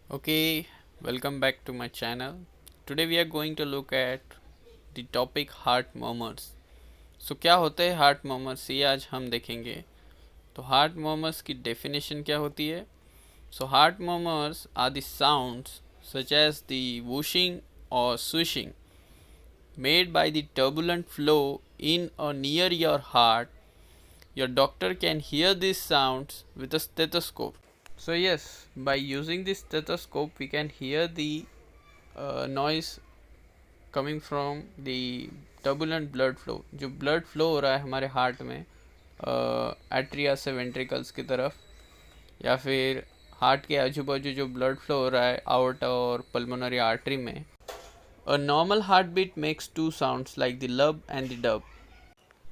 Okay, welcome back to my channel. Today we are going to look at the topic heart murmurs. So क्या होते हैं heart murmurs ये आज हम देखेंगे. तो हार्ट murmurs की डेफिनेशन क्या होती है. So heart murmurs are the sounds such as the whooshing or swishing made by the turbulent flow in or near your heart. Your doctor can hear these sounds with a stethoscope. So yes, by using this stethoscope we can hear the noise coming from the turbulent blood flow. जो blood flow हो रहा है हमारे heart में atria से ventricles की तरफ, या फिर हार्ट के आजू बाजू जो ब्लड फ्लो हो रहा है आवर्टा और पल्मोनरी आर्टरी में. A normal heart beat makes two sounds like the lub and the dub.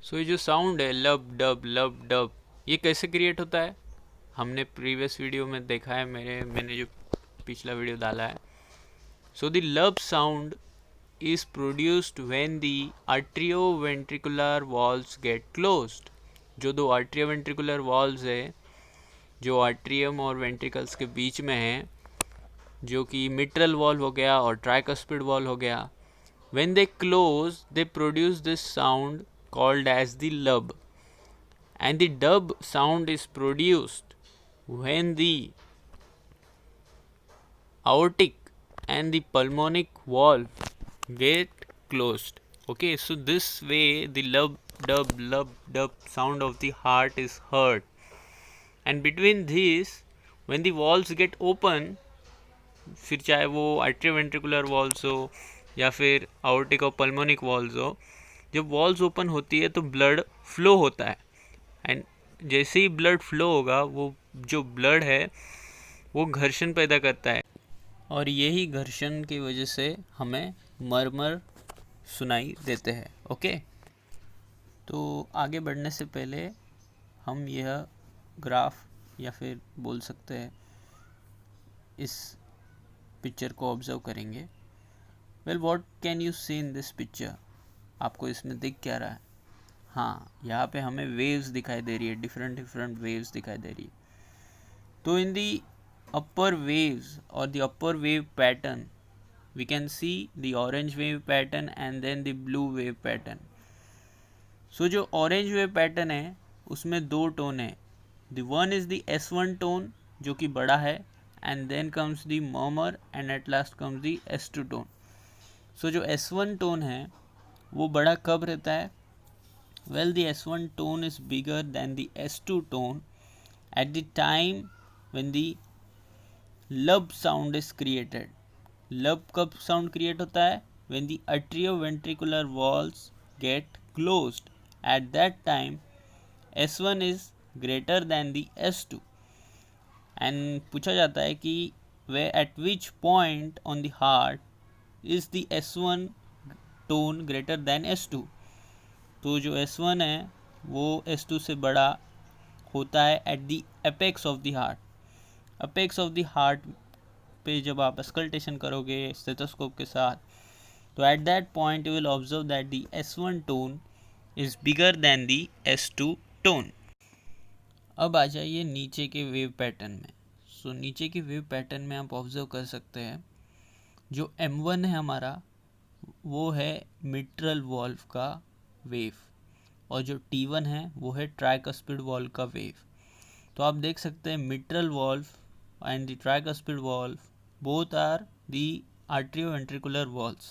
So ये जो साउंड है लब डब ये कैसे क्रिएट होता है हमने प्रीवियस वीडियो में देखा है. मैंने जो पिछला वीडियो डाला है. सो द लब sound is produced when the atrioventricular valves get closed. जो दो atrioventricular valves है जो atrium और ventricles के बीच में है, जो कि mitral valve हो गया और tricuspid valve हो गया, when they close they produce this sound called as the lub, and the dub sound is produced when the aortic and the pulmonic valve get closed. Okay, so this way the lub dub sound of the heart is heard, and between these when the valves get open, फिर चाहे वो atrioventricular valves हो या फिर aortic और pulmonic valves हो, जब valves open होती है तो blood flow होता है, and जैसे ही blood flow होगा वो जो blood है वो घर्षण पैदा करता है, और यही घर्षण की वजह से हमें मरमर सुनाई देते हैं. ओके, तो आगे बढ़ने से पहले हम यह ग्राफ या फिर बोल सकते हैं इस पिक्चर को ऑब्जर्व करेंगे. Well, what can you see in this picture. आपको इसमें दिख क्या रहा है. हाँ, यहाँ पे हमें वेव्स दिखाई दे रही है, डिफरेंट वेव्स दिखाई दे रही है. तो इन दी upper waves or the upper wave pattern we can see the orange wave pattern and then the blue wave pattern. So जो orange wave pattern है उसमें दो टोन है. The one is the S1 tone जो कि बड़ा है, and then comes the murmur and at last comes the S2 tone. So जो S1 tone है वो बड़ा कब रहता है. Well, the S1 tone is bigger than the S2 tone at the time when the लब साउंड इज क्रिएटेड. लब कब साउंड क्रिएट होता है. When the atrioventricular valves gate closed. Eight that time S1 is greater than the S2. And पूछा जाता है कि way at which point on the heart is the S1 tone greater than S2. तो जो S1 है वो S2 से बड़ा होता है at the apex of the heart. Apex of the heart पे जब आप अस्कल्टेशन करोगे स्टेथोस्कोप के साथ, तो at that point you will observe that the S1 tone is bigger than the S2 tone. अब आ जाइए नीचे के वेव पैटर्न में. सो नीचे के वेव पैटर्न में आप ऑब्जर्व कर सकते हैं जो M1 है हमारा वो है मिट्रल वॉल्व का वेव, और जो T1 है वो है ट्राइकस्पिड वॉल्व का वेव. तो आप देख सकते हैं mitral valve and the tricuspid valve both are the atrioventricular valves.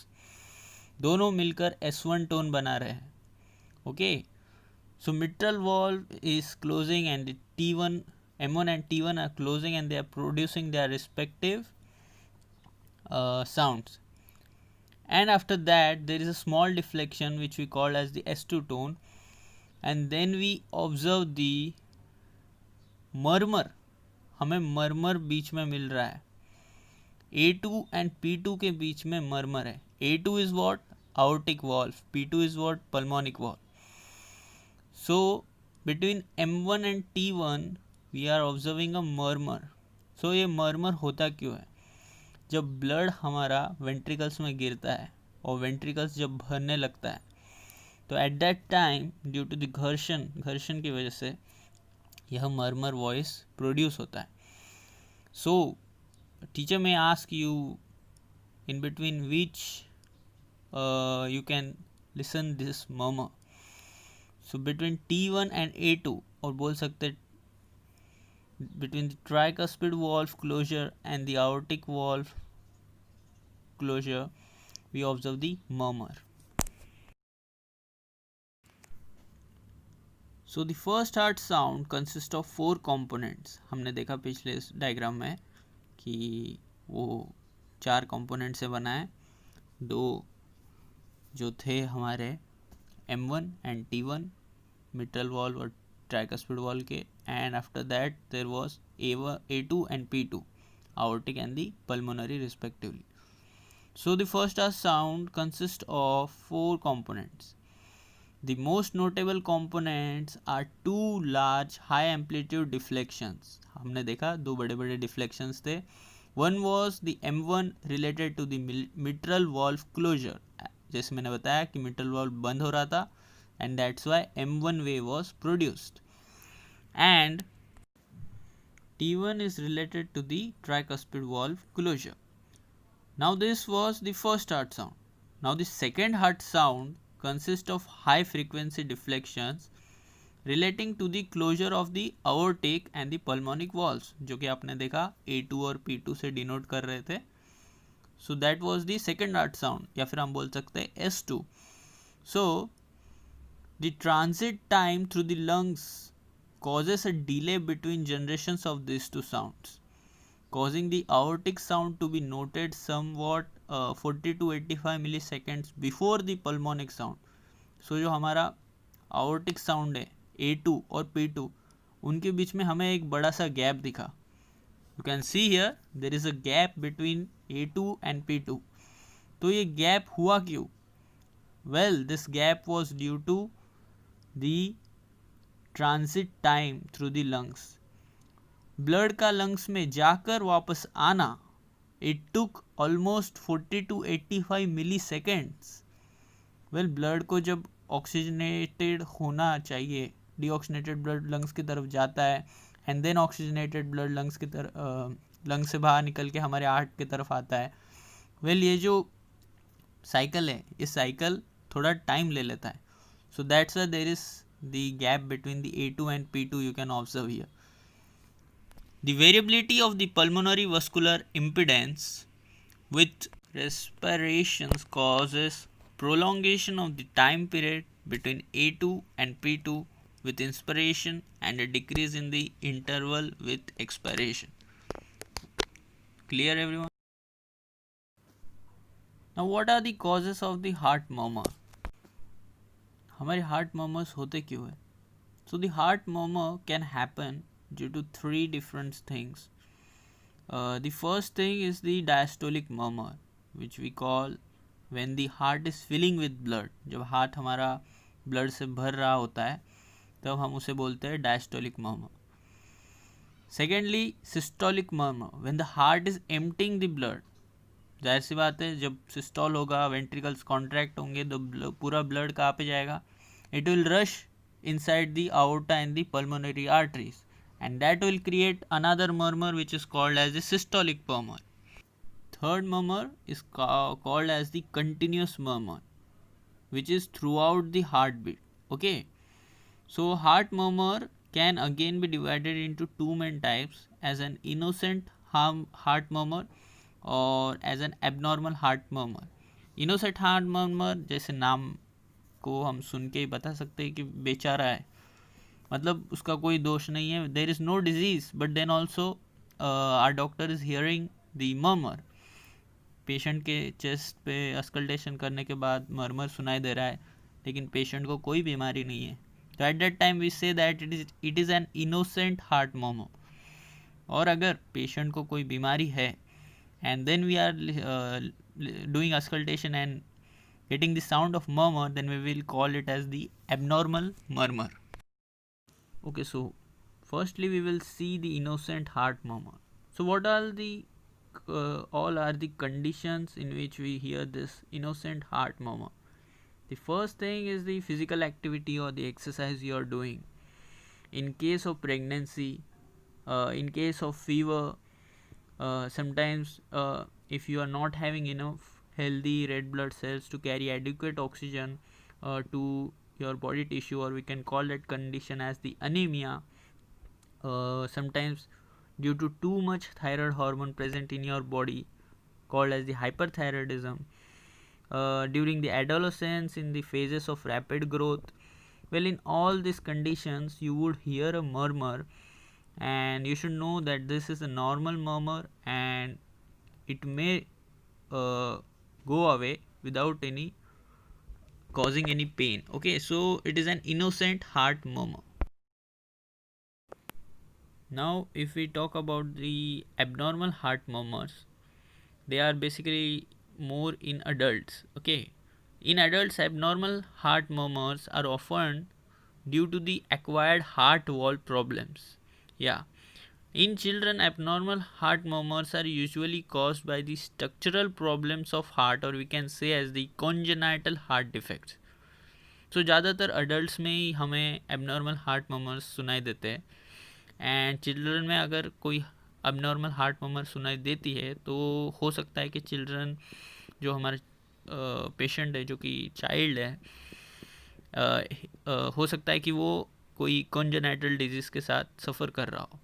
दोनों मिलकर S1 टोन बना रहे हैं. Okay, so mitral valve is closing and the T1 M1 and T1 are closing and they are producing their respective sounds. And after that there is a small deflection which we call as the S2 tone, and then we observe the murmur. हमें मरमर बीच में मिल रहा है. A2 and P2 के बीच में मरमर है. A2 is what aortic valve, P2 is what pulmonic valve. So between M1 and T1 we are observing a murmur. So ये murmur होता क्यों है. जब ब्लड हमारा वेंट्रिकल्स में गिरता है और वेंट्रिकल्स जब भरने लगता है तो at that time due to the घर्षण की वजह से यह मरमर वॉइस प्रोड्यूस होता है. सो teacher may ask you in between which you can listen this murmur. So between T1 and A2, और बोल सकते between the tricuspid valve closure and the aortic valve closure, we observe the murmur. So the first heart sound consists of 4 components. हमने देखा पिछले diagram में कि वो 4 component से बना है. 2 जो थे हमारे M1 and T1 mitral valve और tricuspid valve के, and after that there was A2 and P2 aortic and the pulmonary respectively. So the first heart sound consists of 4 components. The most notable components are 2 large high amplitude deflections. हमने देखा 2 बड़े बड़े deflections थे. One was the M1 related to the mitral valve closure. जैसे मैंने बताया कि mitral valve बंद हो रहा था, and that's why M1 wave was produced. And T1 is related to the tricuspid valve closure. Now this was the first heart sound. Now the second heart sound consists of high frequency deflections relating to the closure of the aortic and the pulmonic valves, जो कि आपने देखा A2 और P2 से denote कर रहे थे. So that was the second heart sound, या फिर हम बोल सकते हैं S2. So the transit time through the lungs causes a delay between generations of these two sounds, causing the aortic sound to be noted somewhat 40 to 85 milliseconds before the pulmonic sound. So जो हमारा aortic sound है A2 और P2, उनके बीच में हमें एक बड़ा सा गैप दिखा. You can see here there is a gap between A2 and P2. तो ये गैप हुआ क्यों? Well, this gap was due to the transit time through the lungs. Blood का लंग्स में जाकर वापस आना, it took almost 40 to 85 milliseconds. Well, blood को जब ऑक्सीजनेटेड होना चाहिए, डीऑक्सीजनेटेड ब्लड लंग्स की तरफ जाता है, and then oxygenated blood lungs की तरफ लंग्स से बाहर निकल के हमारे हार्ट की तरफ आता है. वेल, ये जो साइकिल है, ये साइकिल थोड़ा टाइम ले लेता है. So that's why there is the gap between the A2 and P2 you can observe here. The variability of the pulmonary vascular impedance with respirations causes prolongation of the time period between A2 and P2 with inspiration and a decrease in the interval with expiration. Clear everyone? Now what are the causes of the heart murmur? हमारे heart murmurs होते क्यों है? So the heart murmur can happen due to 3 different things. The first thing is the diastolic murmur, which we call when the heart is filling with blood. जब heart हमारा blood से भर रहा होता है तब हम उसे बोलते हैं diastolic murmur. Secondly, systolic murmur, when the heart is emptying the blood. जाहिर सी बात है, जब सिस्टोल होगा, वेंट्रिकल्स कॉन्ट्रैक्ट होंगे तो पूरा ब्लड कहाँ पे जाएगा? It will rush inside the aorta and the pulmonary arteries, and that will create another murmur which is called as the systolic murmur. Third murmur is called as the continuous murmur, which is throughout the heartbeat. Okay, so heart murmur can again be divided into 2 main types, as an innocent heart murmur or as an abnormal heart murmur. Innocent heart murmur, जैसे नाम को हम सुन के ही बता सकते हैं कि बेचारा है, मतलब उसका कोई दोष नहीं है. There is no disease, but then also our doctor is hearing the murmur. Patient के चेस्ट पे अस्कल्टेशन करने के बाद मर्मर सुनाई दे रहा है, लेकिन पेशेंट को कोई बीमारी नहीं है. तो at that time we say that it is an innocent heart murmur. और अगर पेशेंट को कोई बीमारी है and then we are doing auscultation and getting the sound of murmur, then we will call it as the abnormal murmur. Okay, so firstly we will see the innocent heart murmur. So what are the all are the conditions in which we hear this innocent heart murmur? The first thing is the physical activity or the exercise you are doing. In case of pregnancy, in case of fever, Sometimes if you are not having enough healthy red blood cells to carry adequate oxygen to your body tissue, or we can call that condition as the anemia. Sometimes due to too much thyroid hormone present in your body, called as the hyperthyroidism, during the adolescence, in the phases of rapid growth. Well, in all these conditions you would hear a murmur, and you should know that this is a normal murmur and it may go away without any causing any pain. Okay, so it is an innocent heart murmur. Now if we talk about the abnormal heart murmurs, they are basically more in adults. Okay, in adults, abnormal heart murmurs are often due to the acquired heart valve problems. Yeah, in children, abnormal heart murmurs are usually caused by the structural problems of heart, or we can say as the congenital heart defects. So ज़्यादातर adults में ही हमें abnormal heart murmurs सुनाई देते हैं, and children में अगर कोई abnormal heart murmur सुनाई देती है तो हो सकता है कि चिल्ड्रन जो हमारे पेशेंट है, जो कि चाइल्ड है, हो सकता है कि वो कोई कॉन्जेनाइटल डिजीज़ के साथ सफ़र कर रहा हो.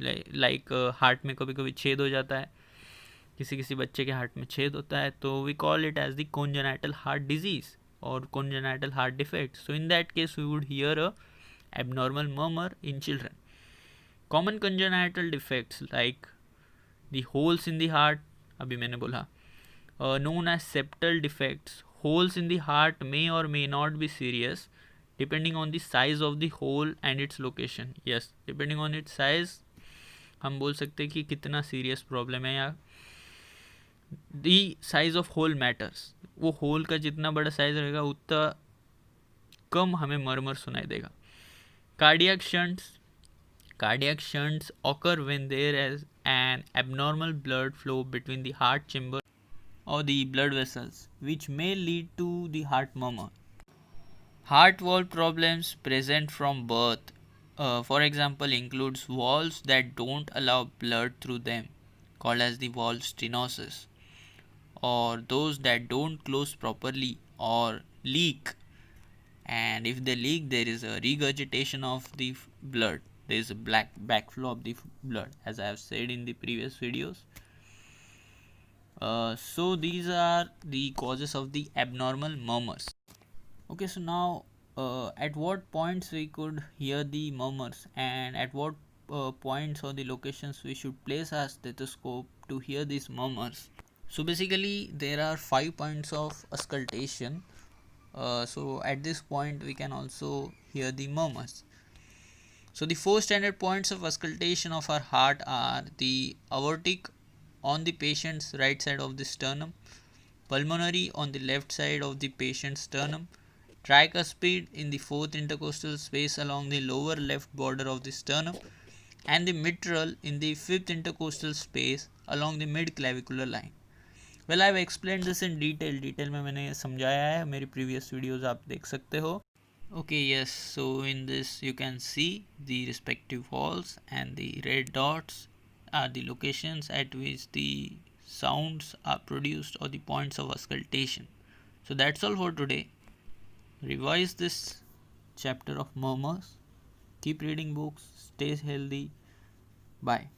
लाइक हार्ट में कभी कभी छेद हो जाता है, किसी किसी बच्चे के हार्ट में छेद होता है, तो we call it as the congenital heart disease or congenital heart defects. So in that case we would hear a abnormal murmur in children. Common congenital defects like the holes in the heart, अभी मैंने बोला, known as septal defects. Holes in the heart may or may not be serious depending on the size of the hole and its location. Yes, depending on its size हम बोल सकते हैं कि कितना serious problem है. या दी size of whole matters, वो whole का जितना बड़ा साइज रहेगा उतना कम हमें मरमर सुनाई देगा. Cardiac shunts occur when there is an abnormal blood flow between the heart chamber or the blood vessels, which may lead to the heart murmur. Heart valve problems present from birth, for example, includes valves that don't allow blood through them, called as the valve stenosis, or those that don't close properly or leak, and if they leak there is a regurgitation of the blood, there is a black backflow of the blood, as I have said in the previous videos. So these are the causes of the abnormal murmurs. Okay, so now at what points we could hear the murmurs, and at what points or the locations we should place our stethoscope to hear these murmurs. So basically there are 5 points of auscultation. So at this point we can also hear the murmurs. So the 4 standard points of auscultation of our heart are the aortic on the patient's right side of the sternum, pulmonary on the left side of the patient's sternum, tricuspid in the 4th intercostal space along the lower left border of the sternum, and the mitral in the 5th intercostal space along the mid-clavicular line. Well, I have explained this in detail में मैंने समझाया है, मेरी previous videos आप देख सकते हो. Okay, yes, so in this you can see the respective valves, and the red dots are the locations at which the sounds are produced, or the points of auscultation. So that's all for today. Revise this chapter of murmurs. Keep reading books. Stay healthy. Bye.